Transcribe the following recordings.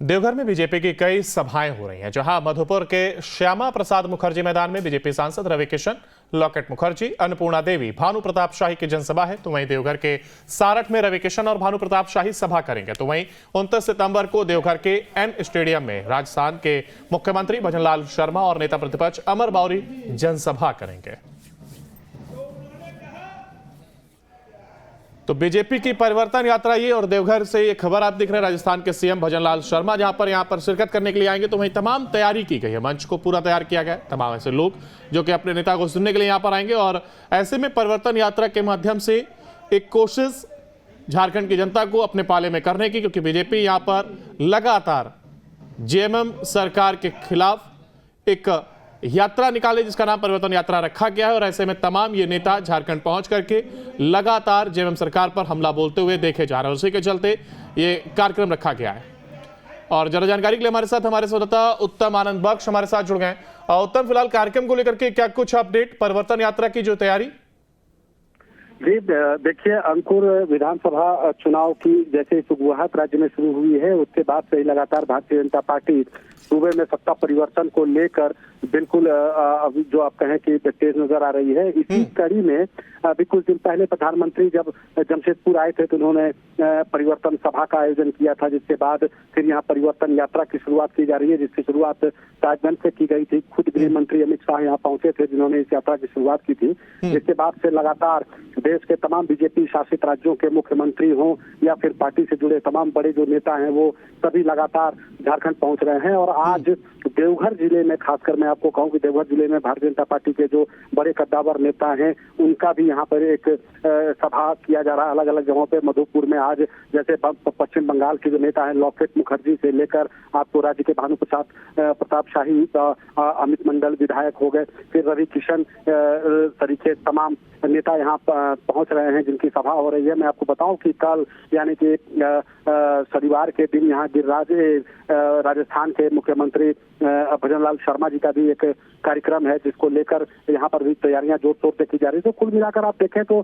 देवघर में बीजेपी की कई सभाएं हो रही हैं, जहां मधुपुर के श्यामा प्रसाद मुखर्जी मैदान में बीजेपी सांसद रवि किशन, लॉकेट मुखर्जी, अन्नपूर्णा देवी, भानु प्रताप शाही की जनसभा है। तो वहीं देवघर के सारठ में रवि किशन और भानु प्रताप शाही सभा करेंगे। तो वहीं 29 सितंबर को देवघर के एन स्टेडियम में राजस्थान के मुख्यमंत्री भजनलाल शर्मा और नेता प्रतिपक्ष अमर बावरी जनसभा करेंगे। तो बीजेपी की परिवर्तन यात्रा ये, और देवघर से ये खबर आप देख रहे हैं राजस्थान के सीएम भजनलाल शर्मा यहां पर शिरकत करने के लिए आएंगे। तो वहीं तमाम तैयारी की गई है, मंच को पूरा तैयार किया गया है। तमाम ऐसे लोग जो कि अपने नेता को सुनने के लिए यहां पर आएंगे और ऐसे में परिवर्तन यात्रा के माध्यम से एक कोशिश झारखंड की जनता को अपने पाले में करने की, क्योंकि बीजेपी यहां पर लगातार जेएमएम सरकार के खिलाफ एक यात्रा निकाले जिसका नाम परिवर्तन यात्रा रखा गया है। और ऐसे में तमाम ये नेता झारखंड पहुंच करके लगातार जेएमएम सरकार पर हमला बोलते हुए देखे जा रहे हैं। उसी के चलते ये कार्यक्रम रखा गया है। और ज्यादा जानकारी के लिए हमारे संवाददाता उत्तम आनंद बख्श हमारे साथ जुड़ गए हैं। उत्तम, फिलहाल कार्यक्रम को लेकर के क्या कुछ अपडेट, परिवर्तन यात्रा की जो तैयारी? जी देखिए अंकुर, विधानसभा चुनाव की जैसे शुरुआत राज्य में शुरू हुई है, उसके बाद से ही लगातार भारतीय जनता पार्टी सूबे में सत्ता परिवर्तन को लेकर बिल्कुल अभी जो आप कहें कि तेज नजर आ रही है। इसी कड़ी में अभी कुछ दिन पहले प्रधानमंत्री जब जमशेदपुर आए थे तो उन्होंने परिवर्तन सभा का आयोजन किया था, जिसके बाद फिर यहाँ परिवर्तन यात्रा की शुरुआत की जा रही है, जिसकी शुरुआत ताजगंज से की गई थी। खुद गृह मंत्री अमित शाह यहाँ पहुंचे थे, जिन्होंने इस यात्रा की शुरुआत की थी। जिसके बाद से लगातार देश के तमाम बीजेपी शासित राज्यों के मुख्यमंत्री हों या फिर पार्टी से जुड़े तमाम बड़े जो नेता हैं वो सभी लगातार झारखंड पहुंच रहे हैं। और आज देवघर जिले में, खासकर मैं आपको कहूं कि देवघर जिले में भारतीय जनता पार्टी के जो बड़े कद्दावर नेता हैं उनका भी यहाँ पर एक सभा किया जा रहा है अलग अलग जगहों पे। मधुपुर में आज जैसे पश्चिम बंगाल के जो नेता हैं लॉकेट मुखर्जी से लेकर आपको राज्य के भानु प्रताप शाही, अमित मंडल विधायक हो गए, फिर रवि किशन तरीके तमाम नेता यहाँ पहुंच रहे हैं जिनकी सभा हो रही है। मैं आपको बताऊं कि कल यानी कि शनिवार के दिन यहाँ गिरिराज राजस्थान के मुख्यमंत्री भजनलाल शर्मा जी का भी एक कार्यक्रम है, जिसको लेकर यहाँ पर भी तैयारियां जोर शोर से की जा रही है। तो कुल मिलाकर आप देखें तो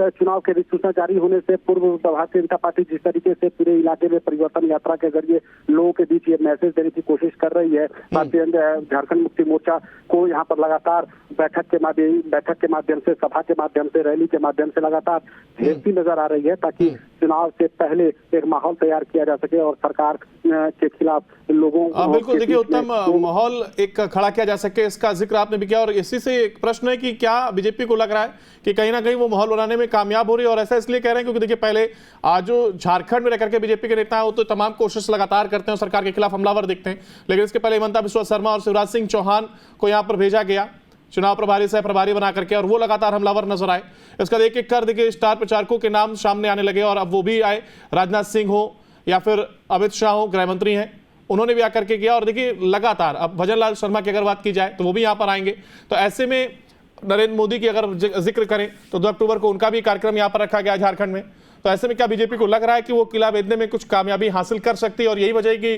चुनाव के अधिसूचना जारी होने से पूर्व भारतीय जनता पार्टी जिस तरीके से पूरे इलाके में परिवर्तन यात्रा के जरिए लोगों के बीच ये मैसेज देने की कोशिश कर रही है, भारतीय झारखंड मुक्ति मोर्चा को यहाँ पर लगातार बैठक के माध्यम से, सभा के माध्यम से, रैली के माध्यम से लगातार घेरती नजर आ रही है, ताकि चुनाव से पहले एक माहौल तैयार किया जा सके और सरकार के खिलाफ लोगों बिल्कुल देखिए उत्तम माहौल एक खड़ा किया जा सके, इसका जिक्र आपने भी किया। और इसी से एक प्रश्न है कि क्या बीजेपी को लग रहा है कि कहीं ना कहीं वो माहौल बनाने में कामयाब हो रही है? और ऐसा इसलिए कह रहे हैं क्योंकि देखिए पहले आज जो झारखंड में रहकर के बीजेपी के नेता हैं वो तो तमाम कोशिश लगातार करते हैं, सरकार के खिलाफ हमलावर दिखते हैं, लेकिन इसके पहले हिमंता बिस्वा शर्मा और शिवराज सिंह चौहान को यहाँ पर भेजा गया चुनाव प्रभारी से प्रभारी बना करके, और वो लगातार हमलावर नजर आए। इसका एक एक कर देखिए स्टार प्रचारकों के नाम सामने आने लगे और अब वो भी आए, राजनाथ सिंह हो या फिर अमित शाह हो, गृह मंत्री हैं, उन्होंने भी आकर के किया। और देखिए लगातार अब भजनलाल शर्मा की अगर बात की जाए तो वो भी यहाँ पर आएंगे। तो ऐसे में नरेंद्र मोदी की अगर जिक्र करें तो 2 अक्टूबर को उनका भी कार्यक्रम यहाँ पर रखा गया झारखंड में। तो ऐसे में क्या बीजेपी को लग रहा है कि वो किला भेदने में कुछ कामयाबी हासिल कर सकती है और यही वजह है कि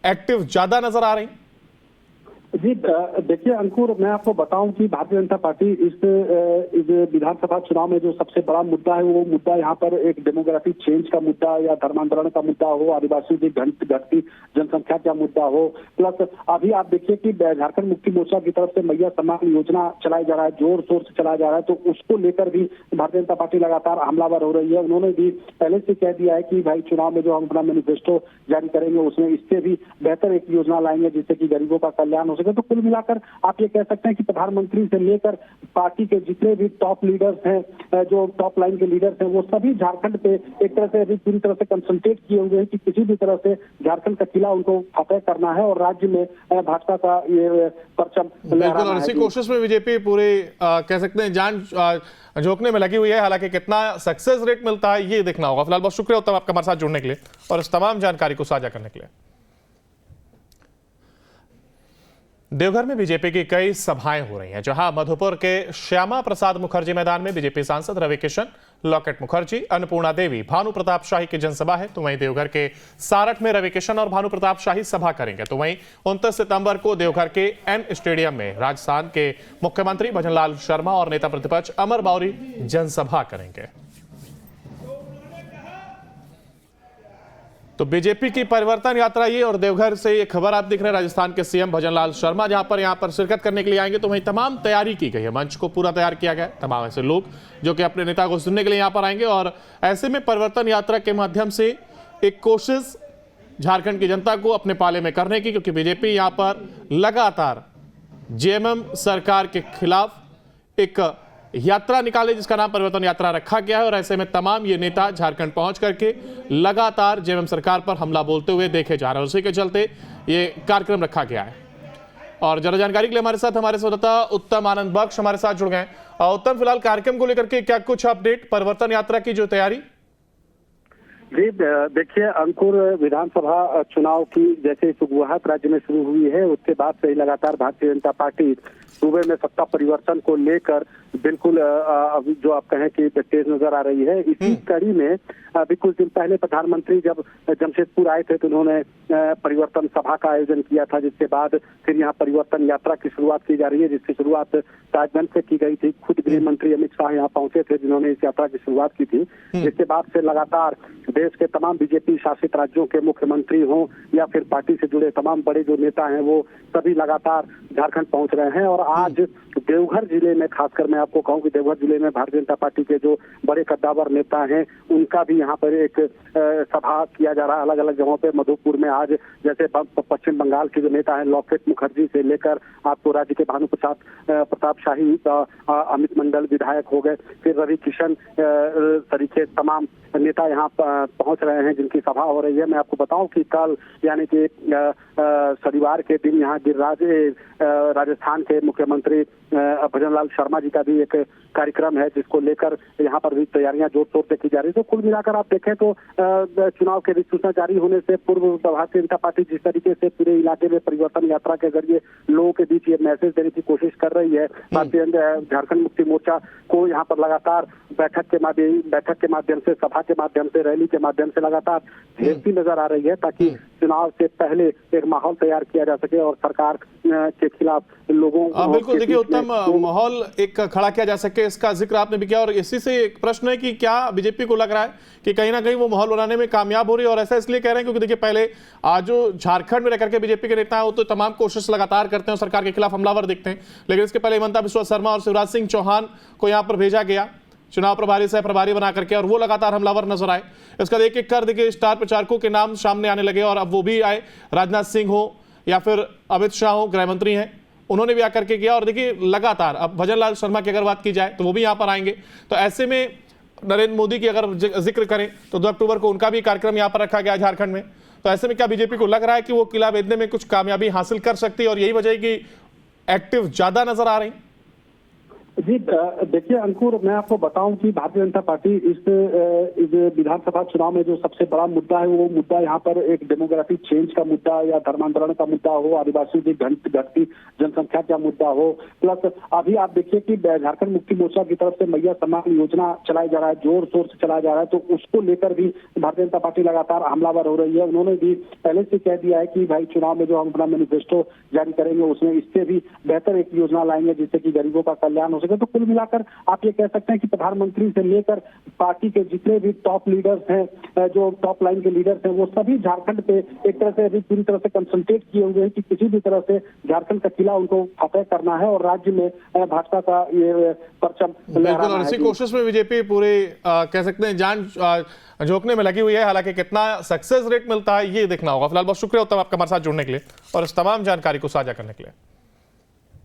एक्टिव ज्यादा नजर आ रही? जी देखिए अंकुर, मैं आपको बताऊं कि भारतीय जनता पार्टी इस विधानसभा चुनाव में जो सबसे बड़ा मुद्दा है वो मुद्दा यहाँ पर एक डेमोग्राफिक चेंज का मुद्दा या धर्मांतरण का मुद्दा हो, आदिवासियों की घटती जनसंख्या का मुद्दा हो, प्लस अभी आप देखिए कि झारखंड मुक्ति मोर्चा की तरफ से मैया सम्मान योजना चलाई जा रहा है, जोर शोर से चलाया जा रहा है। तो उसको लेकर भी भारतीय जनता पार्टी लगातार हमलावर हो रही है। उन्होंने भी पहले से कह दिया है कि भाई चुनाव में जो हम अपना मैनिफेस्टो जारी करेंगे उसमें इससे भी बेहतर एक योजना लाएंगे जिससे कि गरीबों का कल्याण हो। तो कुल मिलाकर आप ये कह सकते हैं कि प्रधानमंत्री से लेकर पार्टी के जितने भी टॉप लीडर्स हैं, जो टॉप लाइन के लीडर्स हैं, वो सभी झारखंड पे एक तरह से अभी पूरी तरह से कंसंट्रेट किए हुए हैं कि किसी भी तरह से झारखंड का किला उनको फतेह करना है और राज्य में भाजपा का ये परचम लहराना है। इसी कोशिश में बीजेपी पूरे कह सकते हैं जान झोंकने में लगी हुई है। हालांकि कितना सक्सेस रेट मिलता है ये देखना होगा। फिलहाल बहुत शुक्रिया उत्तम आपका हमारे साथ जुड़ने के लिए और इस तमाम जानकारी को साझा करने के लिए। देवघर में बीजेपी की कई सभाएं हो रही हैं, जहां मधुपुर के श्यामा प्रसाद मुखर्जी मैदान में बीजेपी सांसद रवि किशन, लॉकेट मुखर्जी, अन्नपूर्णा देवी, भानु प्रताप शाही की जनसभा है। तो वहीं देवघर के सारठ में रवि किशन और भानु प्रताप शाही सभा करेंगे। तो वहीं 29 सितंबर को देवघर के एन स्टेडियम में राजस्थान के मुख्यमंत्री भजनलाल शर्मा और नेता प्रतिपक्ष अमर बावरी जनसभा करेंगे। तो बीजेपी की परिवर्तन यात्रा ये, और देवघर से ये खबर आप देख रहे हैं, राजस्थान के सीएम भजनलाल शर्मा जहां पर यहां पर शिरकत करने के लिए आएंगे, तो वहीं तमाम तैयारी की गई है, मंच को पूरा तैयार किया गया है, तमाम ऐसे लोग जो कि अपने नेता को सुनने के लिए यहां पर आएंगे। और ऐसे में परिवर्तन यात्रा के माध्यम से एक कोशिश झारखंड की जनता को अपने पाले में करने की, क्योंकि बीजेपी यहां पर लगातार जेएमएम सरकार के खिलाफ एक यात्रा निकाले जिसका नाम परिवर्तन यात्रा रखा गया है। और ऐसे में तमाम ये नेता झारखंड पहुंच करके लगातार जेएमएम सरकार पर हमला बोलते हुए देखे जा रहे हैं, उसी के चलते ये कार्यक्रम रखा गया है। और ज्यादा जानकारी के लिए हमारे संवाददाता उत्तम आनंद बख्श हमारे साथ जुड़ गए। उत्तम, फिलहाल कार्यक्रम को लेकर के क्या कुछ अपडेट, परिवर्तन यात्रा की जो तैयारी? जी देखिए अंकुर, विधानसभा चुनाव की जैसे शुरुआत राज्य में शुरू हुई है, उसके बाद से ही लगातार भारतीय जनता पार्टी सूबे में सत्ता परिवर्तन को लेकर बिल्कुल अभी जो आप कहें कि तेज नजर आ रही है। इसी कड़ी में अभी कुछ दिन पहले प्रधानमंत्री जब जमशेदपुर आए थे तो उन्होंने परिवर्तन सभा का आयोजन किया था, जिसके बाद फिर यहाँ परिवर्तन यात्रा की शुरुआत की जा रही है, जिसकी शुरुआत राजगंज से की गई थी। खुद गृह मंत्री अमित शाह यहाँ पहुंचे थे जिन्होंने इस यात्रा की शुरुआत की थी। जिसके बाद से लगातार देश के तमाम बीजेपी शासित राज्यों के मुख्यमंत्री हों या फिर पार्टी से जुड़े तमाम बड़े जो नेता हैं वो सभी लगातार झारखंड पहुंच रहे हैं। और आज देवघर जिले में, खासकर मैं आपको कहूं कि देवघर जिले में भारतीय जनता पार्टी के जो बड़े कद्दावर नेता हैं उनका भी यहाँ पर एक सभा किया जा रहा है अलग अलग जगहों पे। मधुपुर में आज जैसे पश्चिम बंगाल के जो नेता हैं लॉकेट मुखर्जी से लेकर आपको राज्य के भानु प्रताप शाही, अमित मंडल विधायक हो गए, फिर रवि किशन तरीके तमाम नेता यहाँ पहुंच रहे हैं जिनकी सभा हो रही है। मैं आपको बताऊं कि कल यानी कि शनिवार के दिन यहाँ गिरिराज राजस्थान के मुख्यमंत्री भजनलाल शर्मा जी का भी एक कार्यक्रम है, जिसको लेकर यहाँ पर भी तैयारियां जोर शोर से की जा रही है। तो कुल मिलाकर आप देखें तो चुनाव के अधिसूचना जारी होने से पूर्व भारतीय जनता पार्टी जिस तरीके से पूरे इलाके में परिवर्तन यात्रा के जरिए लोगों के बीच ये मैसेज देने की कोशिश कर रही है, भारतीय झारखंड मुक्ति मोर्चा को यहाँ पर लगातार बैठक के माध्यम से, सभा के माध्यम से, रैली के माध्यम से लगातार घेरती नजर आ रही है, ताकि चुनाव से पहले एक माहौल तैयार किया जा सके और सरकार के खिलाफ लोगों बिल्कुल देखिए उत्तम, माहौल एक खड़ा किया जा सके, इसका जिक्र आपने भी किया। और इसी से एक प्रश्न है कि क्या बीजेपी को लग रहा है कि कहीं ना कहीं वो माहौल बनाने में कामयाब हो रही है? और ऐसा इसलिए कह रहे हैं क्योंकि देखिए पहले आज जो झारखंड में रहकर के बीजेपी के नेता है वो तो तमाम कोशिश लगातार करते हैं और सरकार के खिलाफ हमलावर दिखते हैं, लेकिन इसके पहले हिमंता बिस्वा शर्मा और शिवराज सिंह चौहान को यहाँ पर भेजा गया चुनाव प्रभारी से प्रभारी बना करके, और वो लगातार हमलावर नजर आए। इसका एक एक कर देखिए स्टार प्रचारकों के नाम सामने आने लगे और अब वो भी आए, राजनाथ सिंह हो या फिर अमित शाह हो, गृह मंत्री हैं, उन्होंने भी आकर के किया। और देखिए लगातार अब भजनलाल शर्मा की अगर बात की जाए तो वो भी यहाँ पर आएंगे। तो ऐसे में नरेंद्र मोदी की अगर जिक्र करें तो 2 अक्टूबर को उनका भी कार्यक्रम यहाँ पर रखा गया झारखंड में। तो ऐसे में क्या बीजेपी को लग रहा है कि वो किला भेदने में कुछ कामयाबी हासिल कर सकती है और यही वजह है कि एक्टिव ज्यादा नजर आ रही? जी देखिए अंकुर, मैं आपको बताऊं कि भारतीय जनता पार्टी इस विधानसभा चुनाव में जो सबसे बड़ा मुद्दा है वो मुद्दा यहाँ पर एक डेमोग्राफिक चेंज का मुद्दा या धर्मांतरण का मुद्दा हो, आदिवासियों की घटती जनसंख्या का मुद्दा हो, प्लस अभी आप देखिए कि झारखंड मुक्ति मोर्चा की तरफ से मैया सम्मान योजना चलाया जा रहा है, जोर शोर से चलाया जा रहा है। तो उसको लेकर भी भारतीय जनता पार्टी लगातार हमलावर हो रही है। उन्होंने भी पहले से कह दिया है कि भाई चुनाव में जो हम अपना मैनिफेस्टो जारी करेंगे उसमें इससे भी बेहतर एक योजना लाएंगे जिससे कि गरीबों का कल्याण हो सके। तो कुल मिलाकर आप ये कह सकते हैं कि प्रधानमंत्री से लेकर पार्टी के जितने भी टॉप लीडर्स हैं, जो टॉप लाइन के लीडर्स हैं, वो सभी झारखंड पे एक तरह से अभी पूरी तरह से कंसंट्रेट किए हुए हैं कि किसी भी तरह से झारखंड का किला उनको फतेह करना है और राज्य में भाजपा का ये परचम लहराना है। इसी कोशिश में बीजेपी पूरे कह सकते हैं जान झोंकने में लगी हुई है। हालांकि कितना सक्सेस रेट मिलता है ये देखना होगा। फिलहाल बहुत शुक्रिया उत्तम आपका हमारे साथ जुड़ने के लिए और इस तमाम जानकारी को साझा करने के लिए।